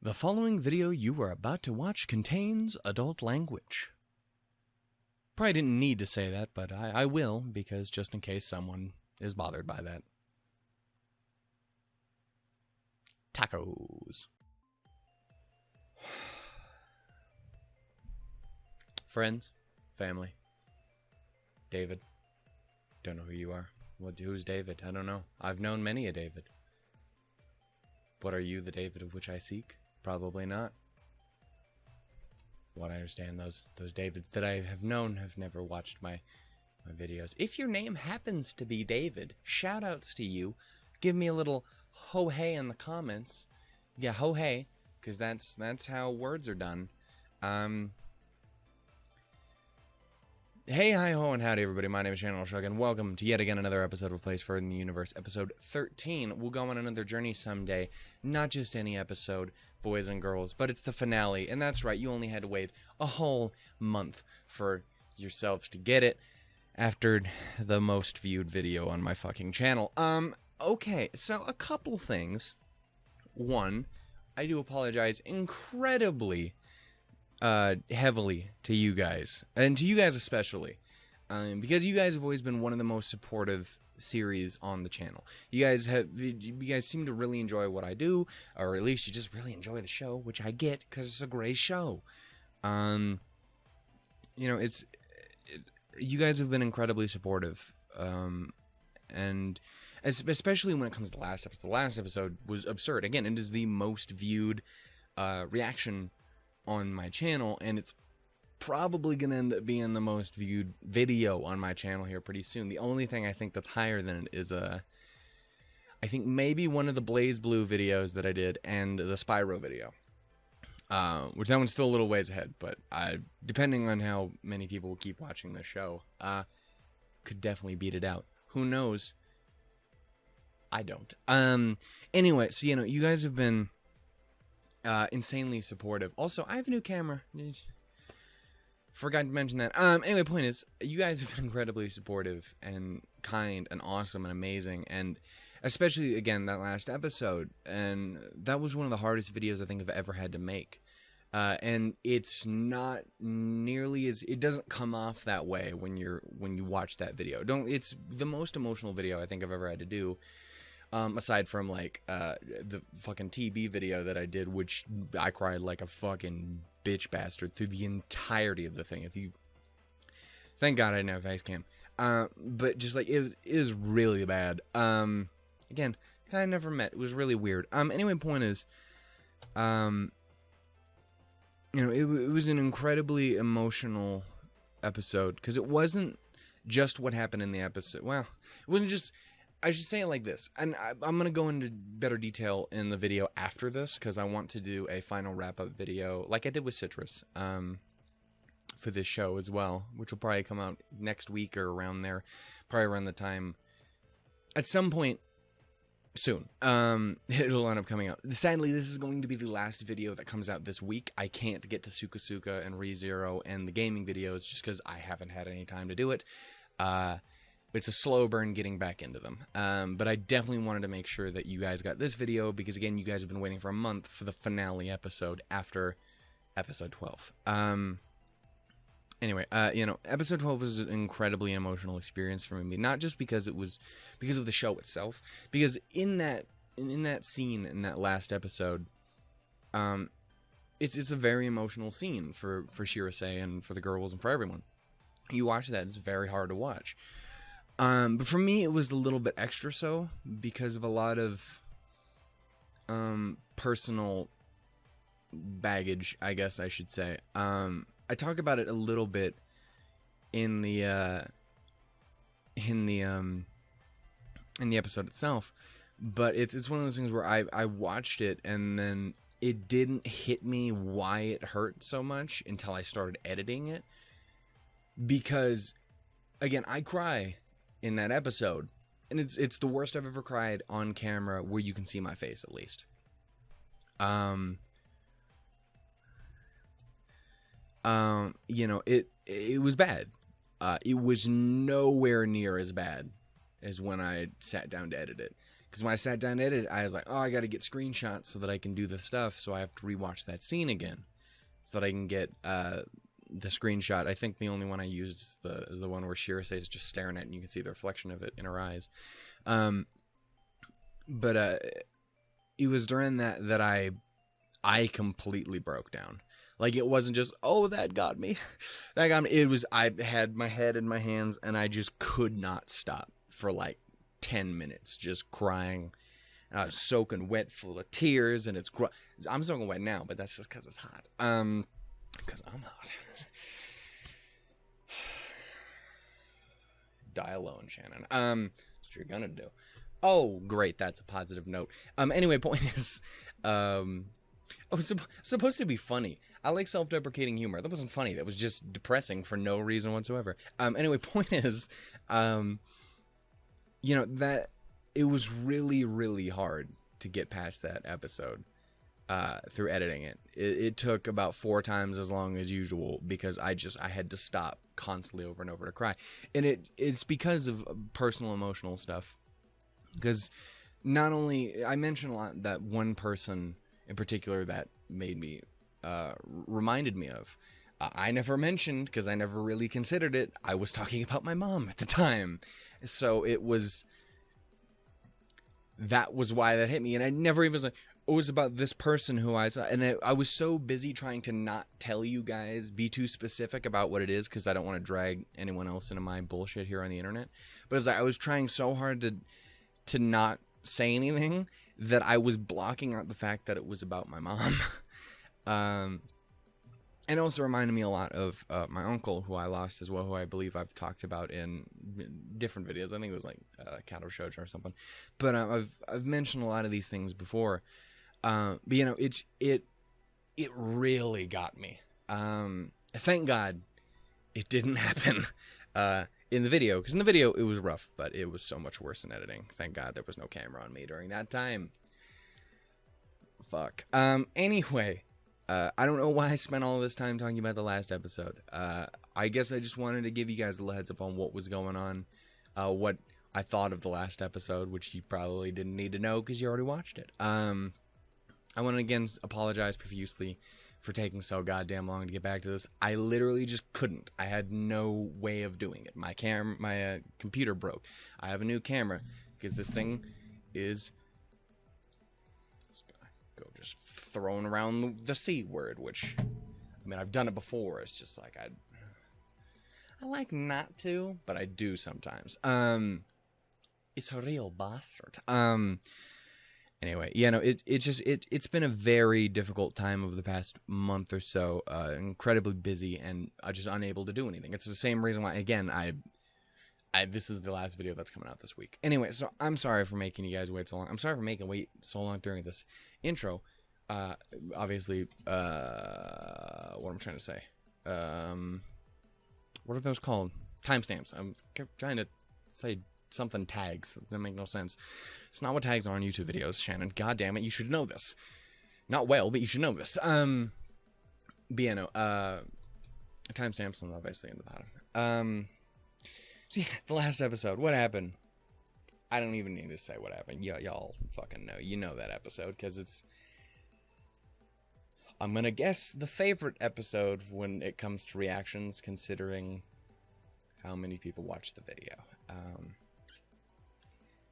The following video you are about to watch contains adult language. Probably didn't need to say that, but I will, because just in case someone is bothered by that. Tacos. Friends, family, David. Don't know who you are. Who's David? I don't know. I've known many a David. What are you, the David of which I seek? Probably not. What I understand, those Davids that I have known have never watched my videos. If your name happens to be David, shout outs to you. Give me a little ho hey in the comments. Yeah, ho hey, because that's how words are done. Hey, hi, ho, and howdy, everybody. My name is Channel Shrug, and welcome to yet again another episode of Place Further in the Universe, episode 13. We'll go on another journey someday. Not just any episode, boys and girls, but it's the finale. And that's right, you only had to wait a whole month for yourselves to get it after the most viewed video on my fucking channel. Okay, so a couple things. One, I do apologize incredibly heavily to you guys, and to you guys especially, because you guys have always been one of the most supportive series on the channel. You guys seem to really enjoy what I do, or at least you just really enjoy the show, which I get because it's a great show. You know, you guys have been incredibly supportive, and especially when it comes to the last episode. The last episode was absurd. Again, it is the most viewed reaction on my channel, and it's probably gonna end up being the most viewed video on my channel here pretty soon. The only thing I think that's higher than it is I think maybe one of the Blaze Blue videos that I did and the Spyro video, which that one's still a little ways ahead, but depending on how many people keep watching the show, could definitely beat it out. Who knows? I don't. Anyway, so you know, you guys have been insanely supportive. Also, I have a new camera. Forgot to mention that. Anyway, point is, you guys have been incredibly supportive and kind and awesome and amazing, and especially, again, that last episode, and that was one of the hardest videos I think I've ever had to make. And it's not nearly as, it doesn't come off that way when you watch that video. It's the most emotional video I think I've ever had to do. Aside from, like, the fucking TB video that I did, which I cried like a fucking bitch bastard through the entirety of the thing. Thank God I didn't have a face cam. But just, like, it was really bad. Again, I never met. It was really weird. Anyway, point is, you know, it was an incredibly emotional episode, because it wasn't just what happened in the episode. Well, it wasn't just... I should say it like this, and I'm going to go into better detail in the video after this, because I want to do a final wrap-up video, like I did with Citrus, for this show as well, which will probably come out next week or around there, probably around the time, at some point soon, it'll end up coming out. Sadly, this is going to be the last video that comes out this week. I can't get to Suka Suka and ReZero and the gaming videos, just because I haven't had any time to do it. It's a slow burn getting back into them. But I definitely wanted to make sure that you guys got this video, because, again, you guys have been waiting for a month for the finale episode after episode 12. Anyway, you know, episode 12 was an incredibly emotional experience for me, not just because it was because of the show itself, because in that scene in that last episode, it's a very emotional scene for Shirase and for the girls and for everyone. You watch that, it's very hard to watch. But for me, it was a little bit extra so, because of a lot of personal baggage, I guess I should say. I talk about it a little bit in the episode itself, but it's one of those things where I watched it, and then it didn't hit me why it hurt so much until I started editing it, because, again, I cry in that episode, and it's the worst I've ever cried on camera where you can see my face, at least. You know, it was bad. It was nowhere near as bad as when I sat down to edit it, Because when I sat down to edit, I was like, oh, I got to get screenshots so that I can do the stuff. So I have to rewatch that scene again so that I can get the screenshot. I think the only one I used is the one where Shirase is just staring at it and you can see the reflection of it in her eyes. But it was during that I completely broke down. Like, it wasn't just, oh, that got me. That got me. It was, I had my head in my hands, and I just could not stop for, like, 10 minutes, just crying. And I was soaking wet, full of tears, and I'm soaking wet now, but that's just because it's hot. Because I'm hot. Die alone, Shannon. That's what you're gonna do. Oh, great, that's a positive note. Anyway, point is, it was supposed to be funny. I like self-deprecating humor. That wasn't funny. That was just depressing for no reason whatsoever. Anyway, point is, you know, that it was really, really hard to get past that episode through editing it. It took about 4 times as long as usual because I had to stop constantly over and over to cry. And it's because of personal emotional stuff. Because not only, I mentioned a lot that one person in particular that made me, reminded me of. I never mentioned, because I never really considered it, I was talking about my mom at the time. So that was why that hit me. And I never even was like, it was about this person who I saw. And I was so busy trying to not tell you guys, be too specific about what it is, because I don't want to drag anyone else into my bullshit here on the internet. But it's like, I was trying so hard to not say anything that I was blocking out the fact that it was about my mom. And also reminded me a lot of my uncle, who I lost as well, who I believe I've talked about in different videos. I think it was like Kato Shoujo or something. But I've mentioned a lot of these things before. But you know, it really got me. Thank God it didn't happen in the video, because in the video it was rough, but it was so much worse in editing. Thank God there was no camera on me during that time. Fuck. Anyway, I don't know why I spent all this time talking about the last episode. I guess I just wanted to give you guys a little heads up on what was going on, what I thought of the last episode, which you probably didn't need to know because you already watched it. I want to again apologize profusely for taking so goddamn long to get back to this. I literally just couldn't. I had no way of doing it. My computer broke. I have a new camera because this thing is just throwing around the C word, which, I mean, I've done it before. It's just like I like not to, but I do sometimes. It's a real bastard. Anyway, yeah, no, it's been a very difficult time over the past month or so. Incredibly busy and just unable to do anything. It's the same reason why, again, this is the last video that's coming out this week. Anyway, so I'm sorry for making you guys wait so long. I'm sorry for making wait so long during this intro. Obviously, what I'm trying to say. What are those called? Timestamps. I'm trying to say something tags. That doesn't make no sense. It's not what tags are on YouTube videos, Shannon. God damn it, you should know this. Not well, but you should know this. But yeah, no, timestamps are obviously in the bottom. So yeah, the last episode, what happened? I don't even need to say what happened. Y'all fucking know. You know that episode, because it's, I'm gonna guess, the favorite episode when it comes to reactions, considering how many people watched the video.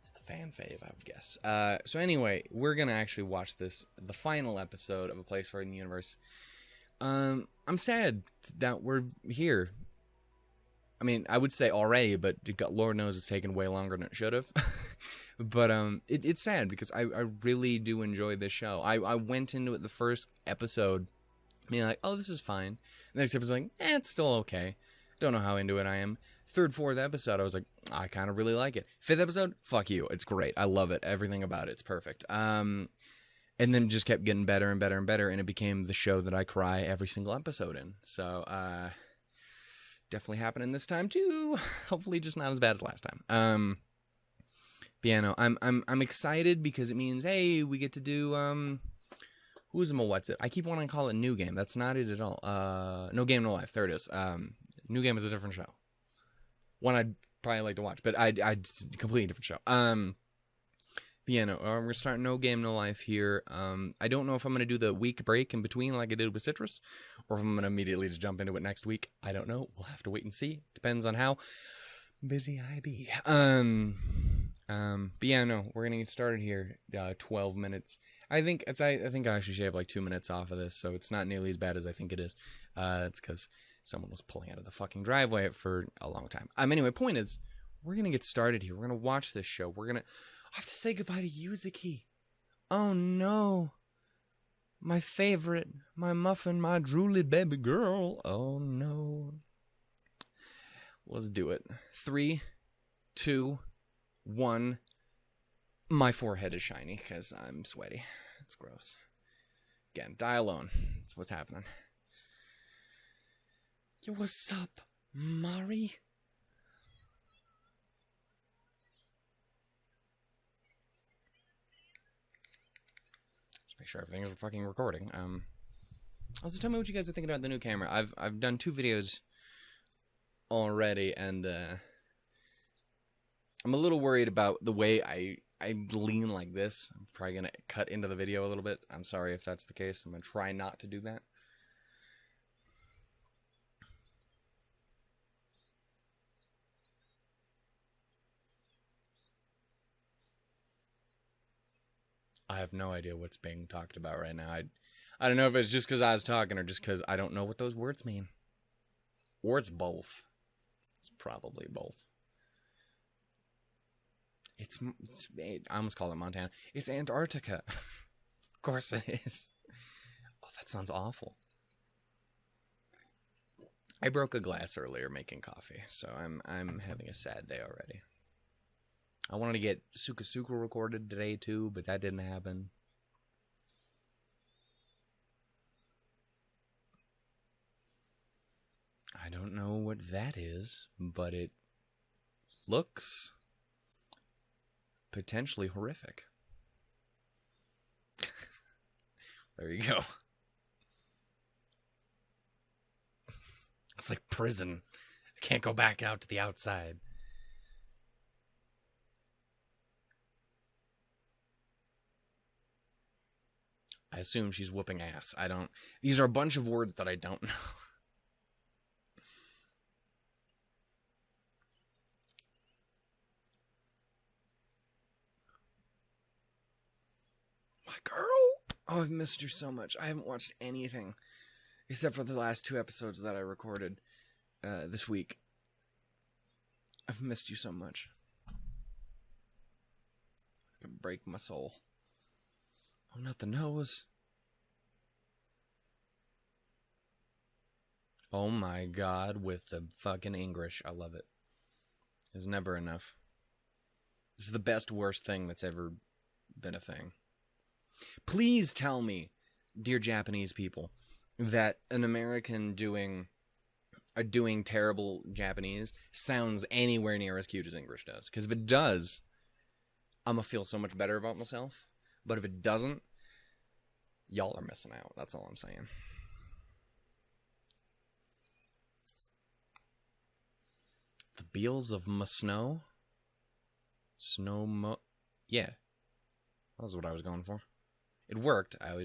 It's the fan fave, I would guess. So anyway, we're gonna actually watch the final episode of A Place for in the Universe. I'm sad that we're here. I mean, I would say already, but Lord knows it's taken way longer than it should have. But it's sad because I really do enjoy this show. I went into it the first episode being like, oh, this is fine. The next episode, like, it's still okay. Don't know how into it I am. Third, fourth episode, I was like, I kind of really like it. Fifth episode, fuck you. It's great. I love it. Everything about it. It's perfect. And then it just kept getting better and better and better, and it became the show that I cry every single episode in. So, definitely happening this time too. Hopefully just not as bad as last time. But yeah, no, I'm excited because it means, hey, we get to do, who's my what's it? I keep wanting to call it New Game. That's not it at all. No Game, No Life. There it is. New Game is a different show. One I'd probably like to watch, but it's a completely different show. But yeah, no, we're starting No Game, No Life here. I don't know if I'm going to do the week break in between like I did with Citrus, or if I'm going to immediately just jump into it next week. I don't know. We'll have to wait and see. Depends on how busy I be. But yeah, no, we're going to get started here. 12 minutes. I think I actually shaved like 2 minutes off of this, so it's not nearly as bad as I think it is. It's because someone was pulling out of the fucking driveway for a long time. Anyway, point is, we're going to get started here. We're going to watch this show. I have to say goodbye to Yuzuki. Oh no. My favorite, my muffin, my drooly baby girl. Oh no. Let's do it. 3, 2, 1. My forehead is shiny because I'm sweaty. It's gross. Again, die alone. That's what's happening. Yo, what's up, Mari? Make sure everything is fucking recording. Also, tell me what you guys are thinking about the new camera. I've done 2 videos already, and I'm a little worried about the way I lean like this. I'm probably gonna cut into the video a little bit. I'm sorry if that's the case. I'm gonna try not to do that. I have no idea what's being talked about right now. I don't know if it's just because I was talking or just because I don't know what those words mean. Or it's both. It's probably both. I almost call it Montana. It's Antarctica. Of course it is. Oh, that sounds awful. I broke a glass earlier making coffee, so I'm having a sad day already. I wanted to get Suka Suka recorded today too, but that didn't happen. I don't know what that is, but it looks potentially horrific. There you go. It's like prison. I can't go back out to the outside. I assume she's whooping ass. These are a bunch of words that I don't know. My girl. Oh, I've missed her so much. I haven't watched anything except for the last 2 episodes that I recorded this week. I've missed you so much. It's gonna break my soul. Oh, not the nose. Oh my god, with the fucking English. I love it. It's never enough. This is the best, worst thing that's ever been a thing. Please tell me, dear Japanese people, that an American doing terrible Japanese sounds anywhere near as cute as English does. Because if it does, I'm gonna feel so much better about myself. But if it doesn't, y'all are missing out. That's all I'm saying. The Beals of Snow? Yeah. That was what I was going for. It worked. Damn.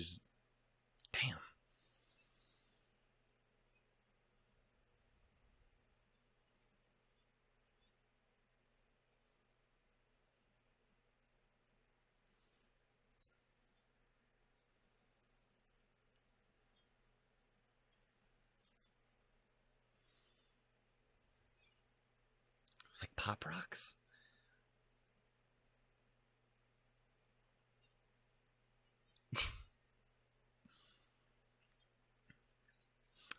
It's like Pop Rocks.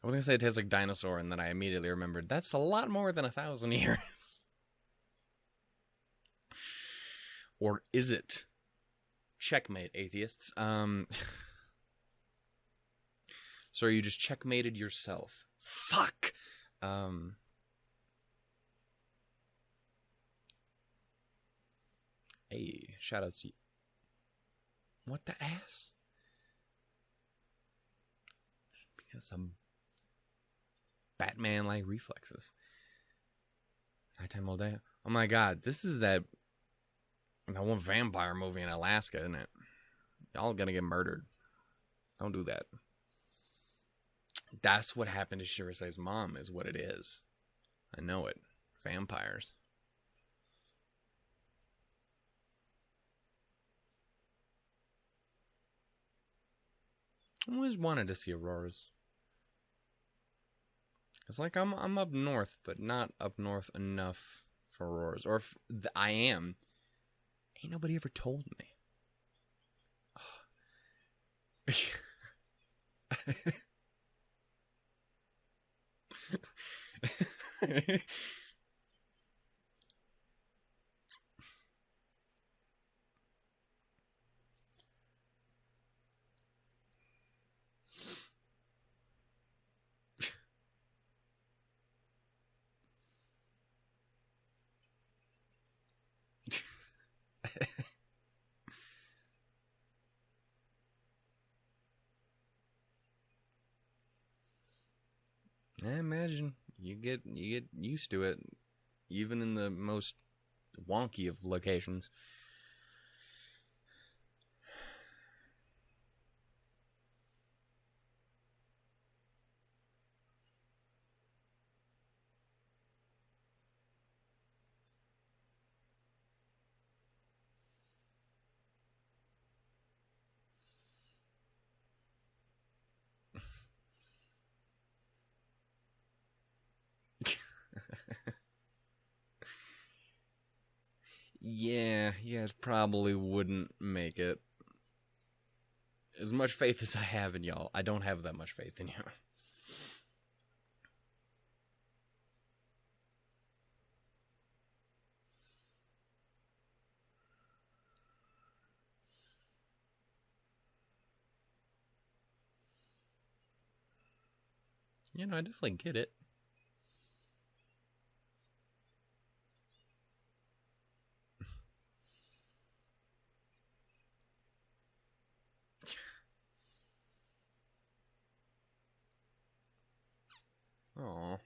I was going to say it tastes like dinosaur, and then I immediately remembered that's a lot more than 1,000 years. Or is it? Checkmate, atheists. So you just checkmated yourself. Fuck! Hey, shoutouts to you. What the ass? Because some Batman-like reflexes. Nighttime all day. Oh my god, this is that That one vampire movie in Alaska, isn't it? Y'all gonna get murdered. Don't do that. That's what happened to Shirase's mom, is what it is. I know it. Vampires. I always wanted to see auroras. It's like I'm up north, but not up north enough for auroras. Or if I am, ain't nobody ever told me. I imagine you get used to it, even in the most wonky of locations. Yeah, you guys probably wouldn't make it. As much faith as I have in y'all, I don't have that much faith in you. You know, I definitely get it. Aw.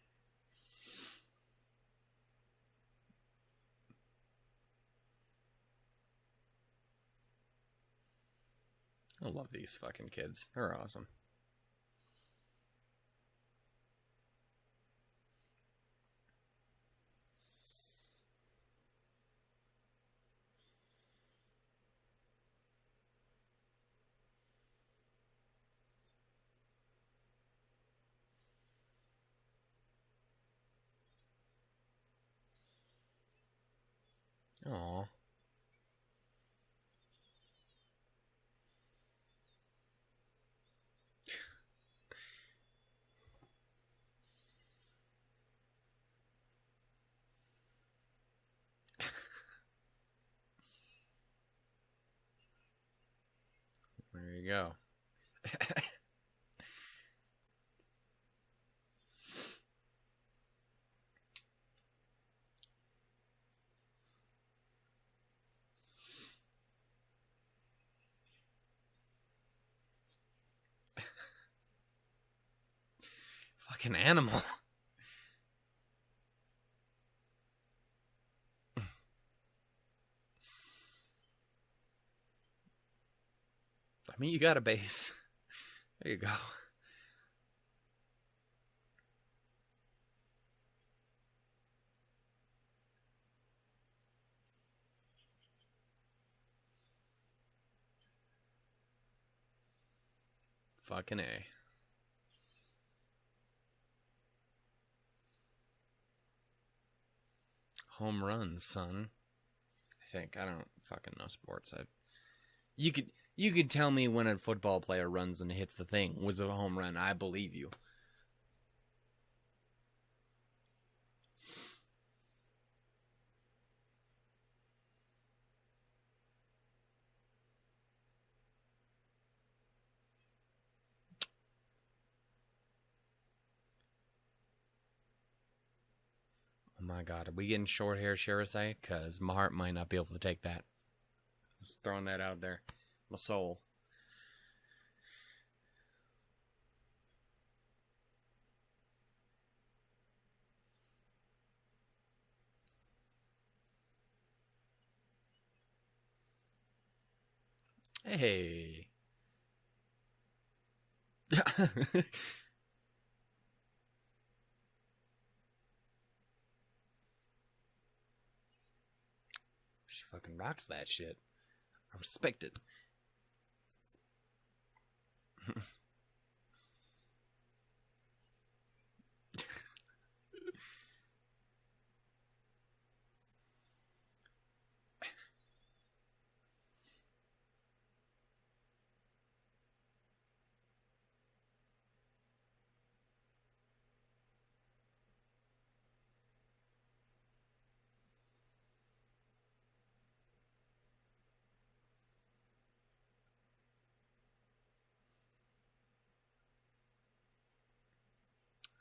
I love these fucking kids. They're awesome. Aw. There you go. Fucking animal. I mean, you got a base. There you go. Fucking A. Home runs, son. I think. I don't fucking know sports. You could tell me when a football player runs and hits the thing was a home run. I believe you. Oh my god, are we getting short hair, Shirase? Because my heart might not be able to take that. Just throwing that out there. My soul. Hey. She fucking rocks that shit. I respect it.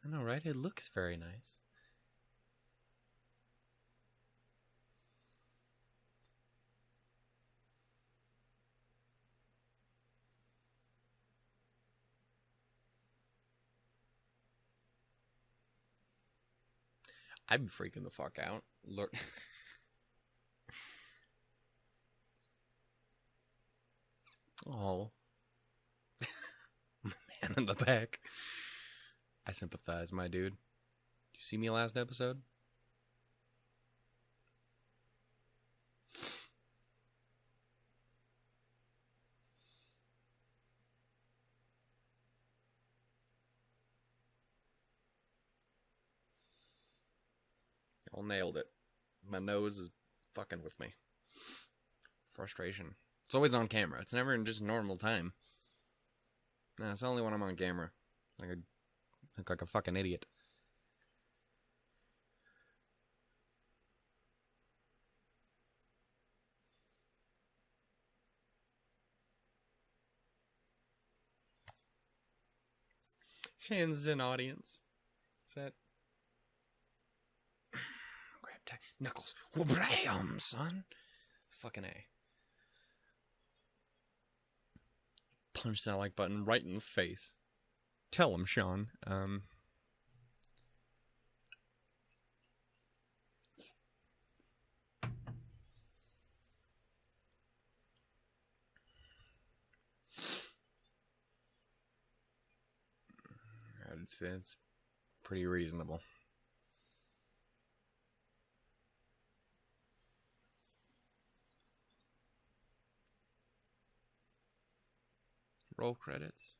I know, right? It looks very nice. I'd be freaking the fuck out. Lord. Oh. My man in the back. I sympathize, my dude. Did you see me last episode? Y'all nailed it. My nose is fucking with me. Frustration. It's always on camera. It's never in just normal time. Nah, it's only when I'm on camera. I look like a fucking idiot. Hands in audience. Is that... Grab tight. Knuckles. Bam, son. Fucking A. Punch that like button right in the face. Tell him, Sean. I'd say it's pretty reasonable. Roll credits.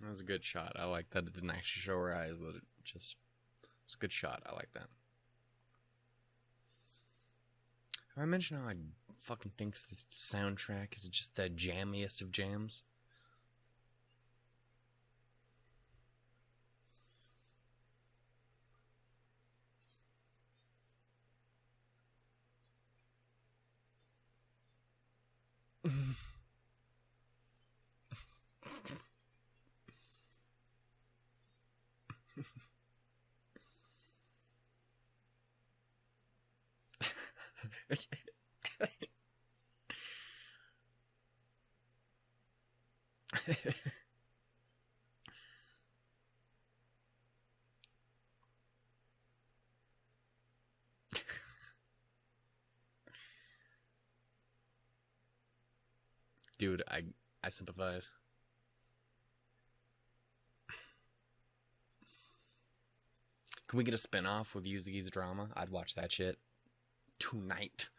That was a good shot. I like that it didn't actually show her eyes. That it just... It's a good shot. I like that. Have I mentioned how I fucking think the soundtrack is just the jammiest of jams? Dude, I sympathize. Can we get a spinoff with Yuzuki's drama? I'd watch that shit tonight.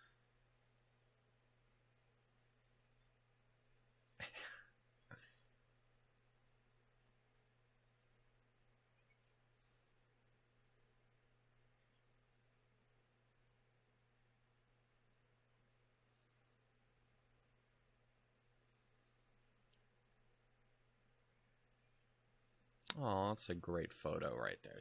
Oh, that's a great photo right there.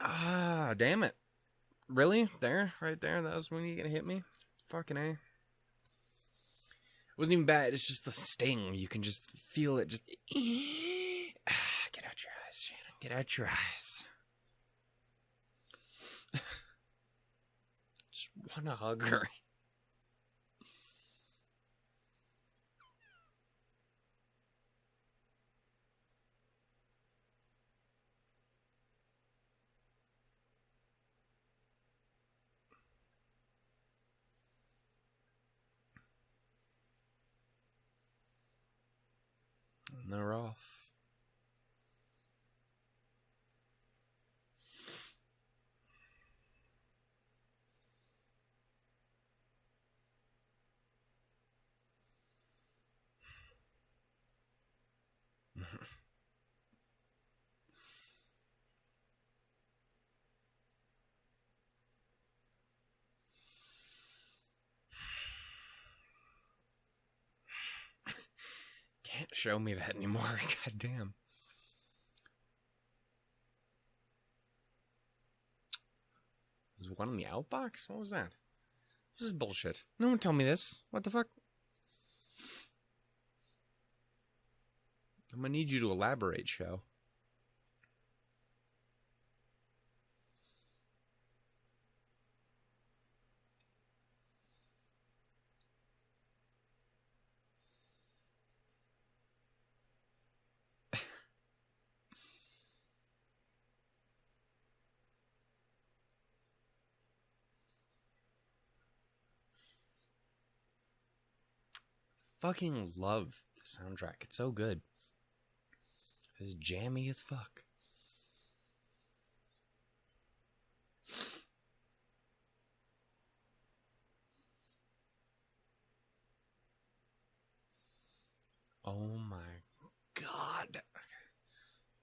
Ah, damn it. Really? There? Right there? That was when you gonna hit me? Fucking A. It wasn't even bad. It's just the sting. You can just feel it. Just. Get out your eyes, Shannon. Get out your eyes. Just want to hug her. And they're off. Can't show me that anymore. God damn. Was one in the outbox? What was that? This is bullshit. No one tell me this. What the fuck? I'm gonna need you to elaborate, show. Fucking love the soundtrack. It's so good. It's jammy as fuck. Oh my god.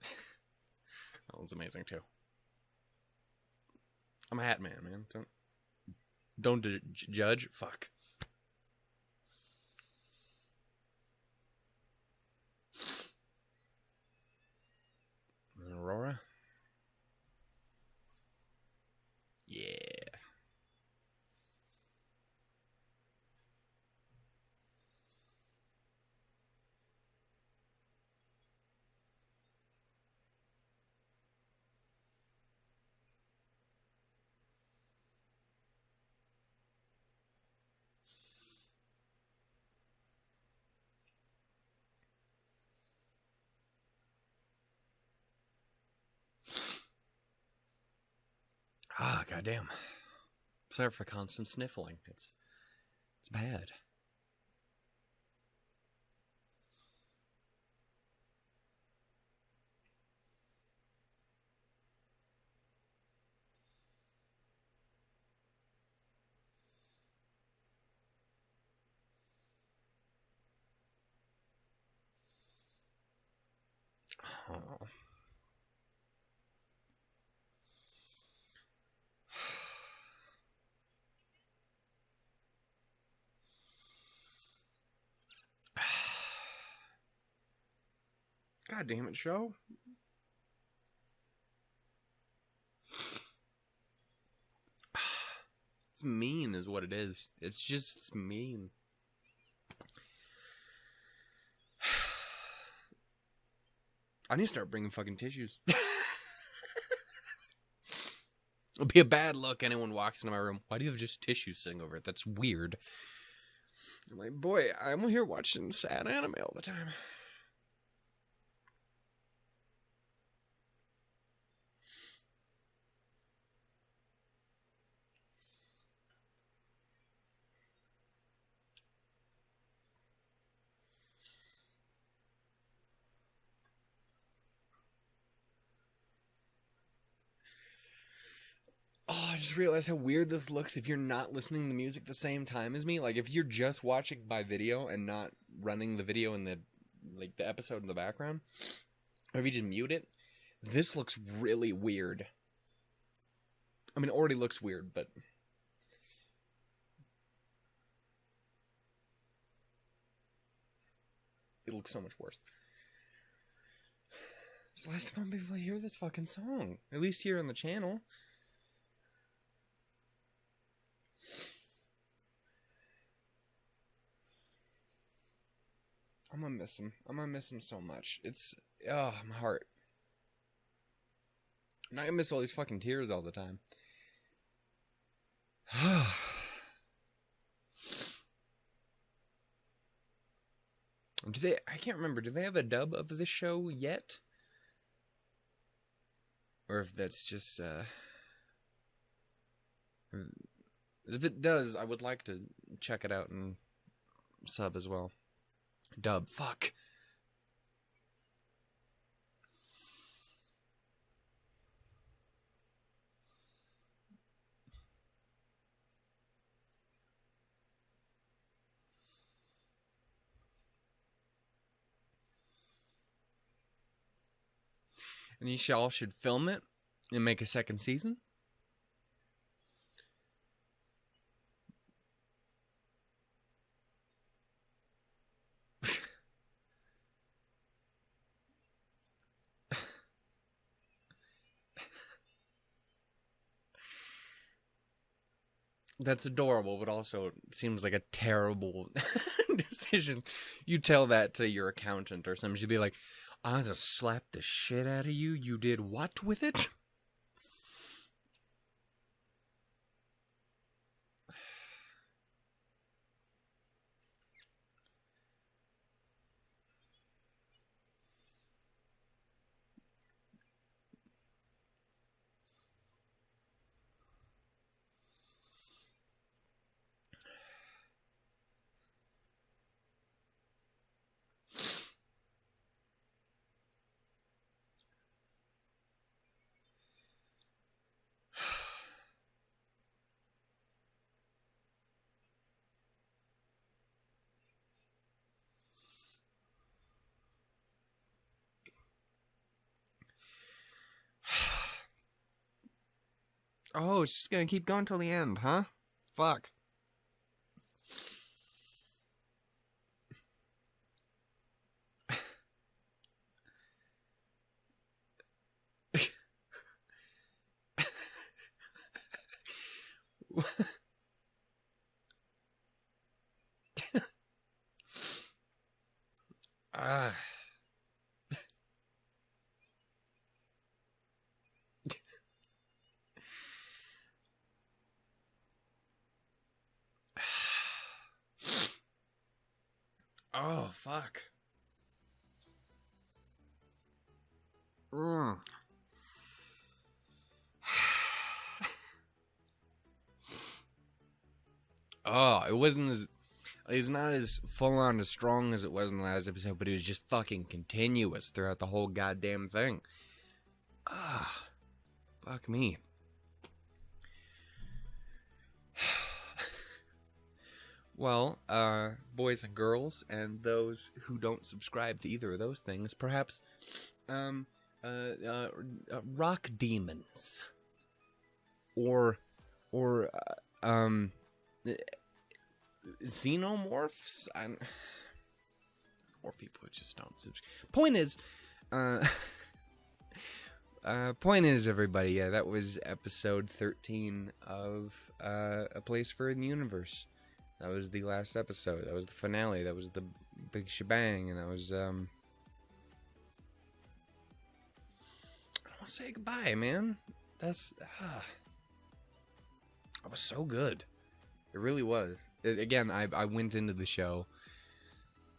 That one's amazing too. I'm a hat man. Don't judge. Fuck. Aurora. Yeah. Ah, goddamn. Sorry for constant sniffling. It's bad. Oh. God damn it, show. It's mean is what it is. It's mean. I need to start bringing fucking tissues. It'll be a bad look. Anyone walks into my room. Why do you have just tissues sitting over it? That's weird. I'm like, boy, I'm here watching sad anime all the time. Oh, I just realized how weird this looks if you're not listening to the music the same time as me. Like, if you're just watching my video and not running the video in the episode in the background, or if you just mute it, this looks really weird. I mean, it already looks weird, but it looks so much worse. Just last time people hear this fucking song. At least here on the channel. I'm gonna miss him. I'm gonna miss him so much. It's... oh, my heart. I'm not gonna miss all these fucking tears all the time. Do they... I can't remember. Do they have a dub of this show yet? Or if that's just, if it does, I would like to check it out and sub as well. Dub. Fuck. And y'all should film it and make a second season. That's adorable, but also seems like a terrible decision. You tell that to your accountant or something, she'd be like, I just slapped the shit out of you. You did what with it? Oh, it's just gonna keep going till the end, huh? Fuck. Ah. Oh, fuck. Oh, it wasn't as... it's not as full-on as strong as it was in the last episode, but it was just fucking continuous throughout the whole goddamn thing. Ah, fuck me. Well, boys and girls, and those who don't subscribe to either of those things, perhaps, rock demons, or, xenomorphs, or people who just don't subscribe. Point is, everybody, yeah, that was episode 13 of, A Place for in the Universe. That was the last episode. That was the finale. That was the big shebang. And that was, I want to say goodbye, man. That was so good. It really was. Again, I went into the show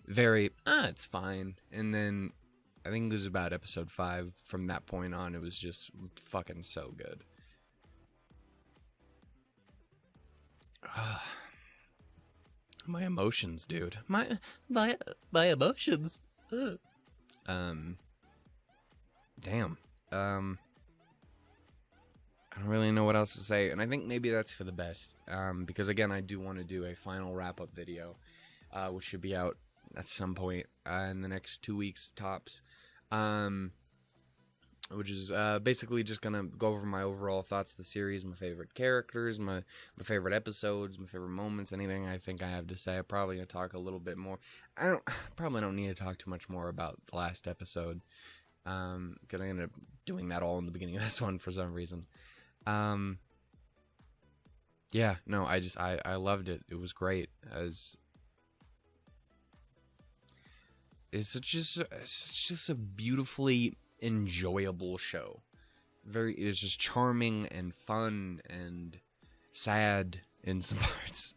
very, it's fine. And then, I think it was about episode 5. From that point on, it was just fucking so good. My emotions, dude. My emotions. Damn. I don't really know what else to say, and I think maybe that's for the best. Because again, I do want to do a final wrap-up video, which should be out at some point in the next 2 weeks tops. Which is basically just gonna go over my overall thoughts of the series, my favorite characters, my favorite episodes, my favorite moments, anything I think I have to say. I'm probably gonna talk a little bit more. Probably don't need to talk too much more about the last episode, because I ended up doing that all in the beginning of this one for some reason. Yeah, no, I loved it. It was great. It's just a beautifully enjoyable show. It's just charming and fun and sad in some parts.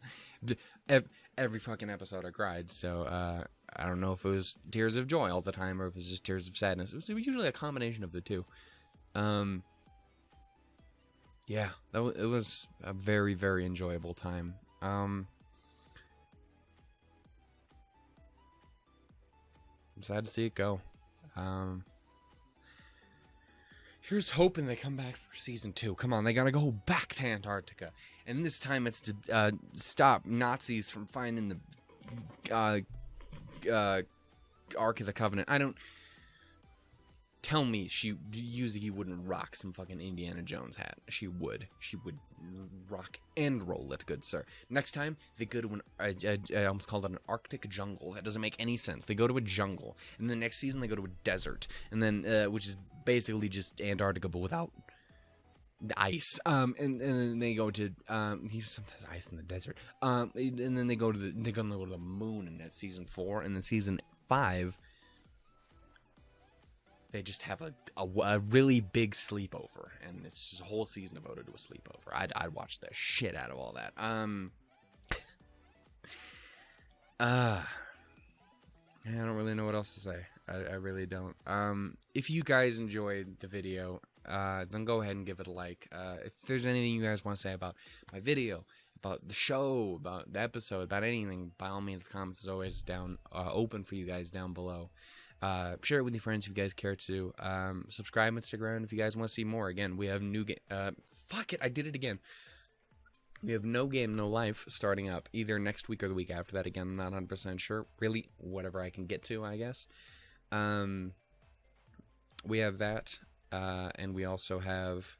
Every fucking episode I cried, so I don't know if it was tears of joy all the time or if it was just tears of sadness. It was usually a combination of the two. Yeah, it was a very, very enjoyable time. I'm sad to see it go. Here's hoping they come back for season 2. Come on, they gotta go back to Antarctica. And this time it's to stop Nazis from finding the Ark of the Covenant. Tell me Yuzuki wouldn't rock some fucking Indiana Jones hat. She would. She would rock and roll it, good sir. Next time, they go to I almost called it an Arctic jungle. That doesn't make any sense. They go to a jungle. And the next season, they go to a desert. And then, which is basically just Antarctica, but without ice. And then they go to, he's sometimes ice in the desert. And then they're gonna go to the moon in that season 4. And then season 5, they just have a really big sleepover, and it's just a whole season devoted to a sleepover. I'd watch the shit out of all that. I don't really know what else to say. I really don't. If you guys enjoyed the video, then go ahead and give it a like. If there's anything you guys want to say about my video, about the show, about the episode, about anything, by all means, the comments is always down open for you guys down below. Share it with your friends if you guys care to. Subscribe on Instagram if you guys want to see more. Again, we have new game. Fuck it, I did it again. We have No Game, No Life starting up either next week or the week after that. Again, I'm not 100% sure. Really, whatever I can get to, I guess. We have that, and we also have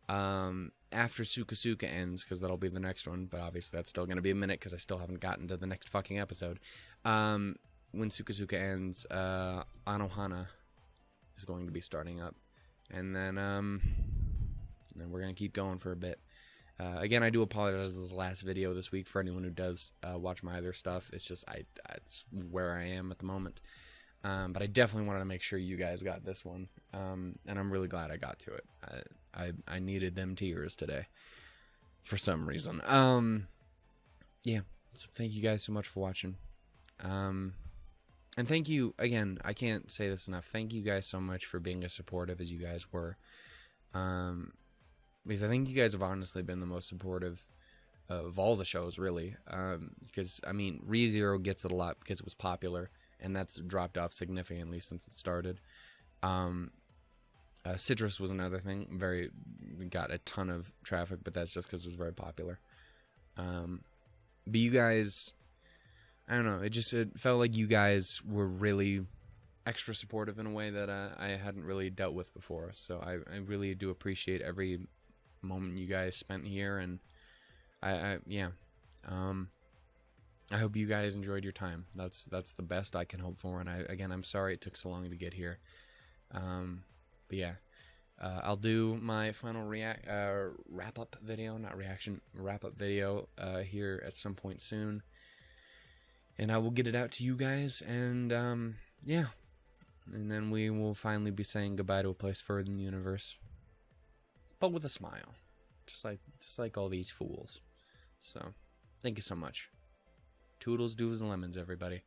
after Suka ends, because that'll be the next one. But obviously, that's still going to be a minute because I still haven't gotten to the next fucking episode. When Suka ends, Anohana is going to be starting up, and then we're gonna keep going for a bit. Again, I do apologize for this last video this week for anyone who does watch my other stuff. It's just it's where I am at the moment, but I definitely wanted to make sure you guys got this one, and I'm really glad I got to it. I needed them tears today for some reason. Yeah, so thank you guys so much for watching. And thank you, again, I can't say this enough, thank you guys so much for being as supportive as you guys were, because I think you guys have honestly been the most supportive of all the shows, really, because, I mean, ReZero gets it a lot because it was popular, and that's dropped off significantly since it started. Citrus was another thing, got a ton of traffic, but that's just because it was very popular. But you guys, I don't know, it felt like you guys were really extra supportive in a way that I hadn't really dealt with before. So I really do appreciate every moment you guys spent here, and yeah. I hope you guys enjoyed your time. That's the best I can hope for. And I'm sorry it took so long to get here. But yeah, I'll do my final wrap-up video, not reaction, wrap-up video here at some point soon. And I will get it out to you guys, and yeah. And then we will finally be saying goodbye to a place further in the universe. But with a smile. Just like all these fools. So, thank you so much. Toodles, Doodles, and Lemons, everybody.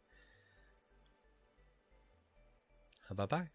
Bye-bye.